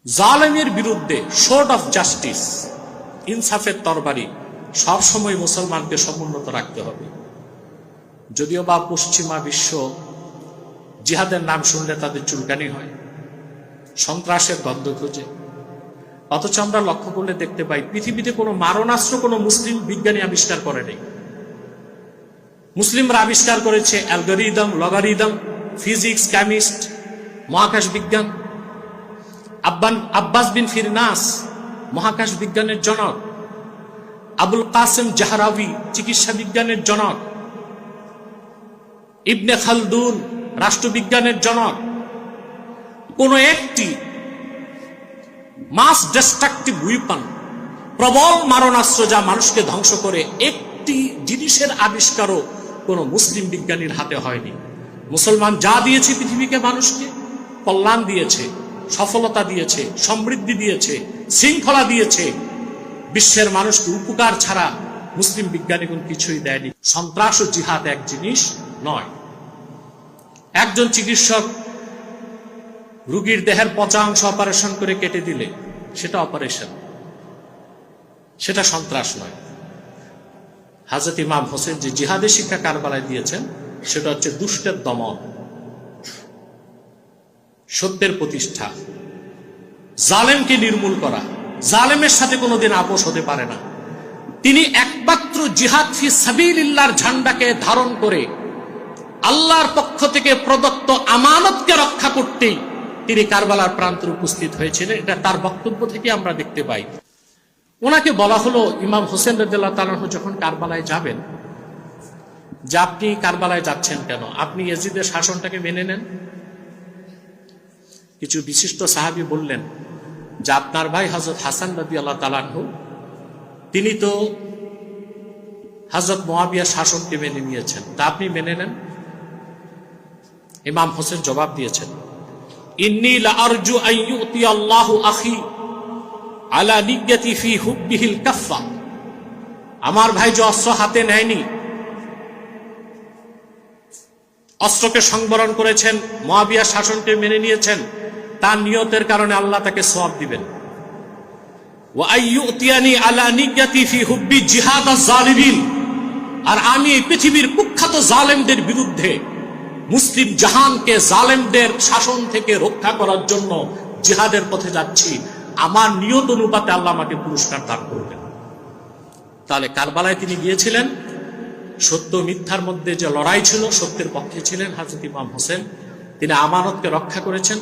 জালেমের বিরুদ্ধে sword of justice, ইনসাফের তরবারি সবসময় মুসলমানকে সমুন্নত রাখতে হবে। যদিও বা পশ্চিমা বিশ্ব জিহাদের নাম শুনলে তাদের চুলকানি হয়, সন্ত্রাসের গন্ধ খোঁজে, অথচ আমরা লক্ষ্য করলে দেখতে পাই পৃথিবীতে কোনো মারণাস্ত্র কোনো মুসলিম বিজ্ঞানী আবিষ্কার করে নেই। মুসলিমরা আবিষ্কার করেছে অ্যালগরিদম, লগারিদম, ফিজিক্স, কেমিস্ট, মহাকাশ বিজ্ঞান। আব্বাস বিন ফিরনাস মহাকাশ বিজ্ঞানের জনক, আবুল কাসেম জাহরাবি চিকিৎসা বিজ্ঞানের জনক, ইবনে খালদুন রাষ্ট্রবিজ্ঞানের জনক। কোন একটি মাস ডিস্ট্রাকটিভ উইপন, প্রবল মারণাস্ত্র যা মানুষকে ধ্বংস করে, একটি জিনিসের আবিষ্কারও কোন মুসলিম বিজ্ঞানীর হাতে হয়নি। মুসলমান যা দিয়েছে পৃথিবীকে, মানুষকে কল্যাণ দিয়েছে, সফলতা দিয়েছে, সমৃদ্ধি দিয়েছে, শৃঙ্খলা দিয়েছে, বিশ্বের মানুষকে উপকার ছাড়া মুসলিম বিজ্ঞানীগণ কিছুই দেয়নি। সন্ত্রাস ও জিহাদ এক জিনিস নয়। একজন চিকিৎসক রোগীর দেহের পচা অংশ অপারেশন করে কেটে দিলে সেটা অপারেশন, সেটা সন্ত্রাস নয়। হযরত ইমাম হোসেন যে জিহাদের শিক্ষা কারবালায় দিয়েছেন সেটা হচ্ছে দুষ্টের দমন, সত্যের প্রতিষ্ঠা, জালেমকে নির্মূল করা। জালেমের সাথে কোনোদিন আপোষ হতে পারে না। তিনি একমাত্র জিহাদ ফি সাবিলিল্লাহর ঝান্ডাকে ধারণ করে আল্লাহর পক্ষ থেকে প্রদত্ত আমানতকে রক্ষা করতেই তিনি কারবালার প্রান্তে উপস্থিত হয়েছিলেন। এটা তার বক্তব্য থেকে আমরা দেখতে পাই। ওনাকে বলা হলো, ইমাম হোসেন রাদিয়াল্লাহু তাআলা যখন কারবালায় যাবেন, যে আপনি কারবালায় যাচ্ছেন কেন? আপনি ইয়াজিদের শাসনটাকে মেনে নেন। কিছু বিশিষ্ট সাহাবী বললেন যে আপনার ভাই হযরত হাসান রাদিয়াল্লাহু তাআলা আনহু তিনি তো হযরত মুয়াবিয়ার শাসনকে মেনে নিয়েছেন, তা আপনি মেনে নেন। ইমাম হোসেন জবাব দিয়েছেন, ইন্নী লা আরজু আন ইউতি আল্লাহু আখি আলা নিয়্যাতি ফি হুব্বিহিল কাফফা। আমার ভাই যে অস্ত্র হাতে নেয়নি, অস্ত্রকে সংবরণ করেছেন, মুয়াবিয়ার শাসনকে মেনে নিয়েছেন, তার নিয়তের কারণে আল্লাহ তাকে সওয়াব দিবেন। ওয়া আইয়ুতিয়ানি আলা নিয়্যাতি ফি হুব্বি জিহাদ আয-যালিমিন। আর আমি এই পৃথিবীর কুখ্যাত জালেমদের বিরুদ্ধে মুসলিম জাহানকে জালেমদের শাসন থেকে রক্ষা করার জন্য জিহাদের পথে যাচ্ছি, আমার নিয়ত অনুপাতে আল্লাহ আমাকে পুরস্কার দান করবেন। তাহলে কারবালায় তিনি গিয়েছিলেন, সত্য মিথ্যার মধ্যে যে লড়াই ছিল, সত্যের পক্ষে ছিলেন হযরত ইমাম হোসেন। তিনি আমানতকে রক্ষা করেছেন।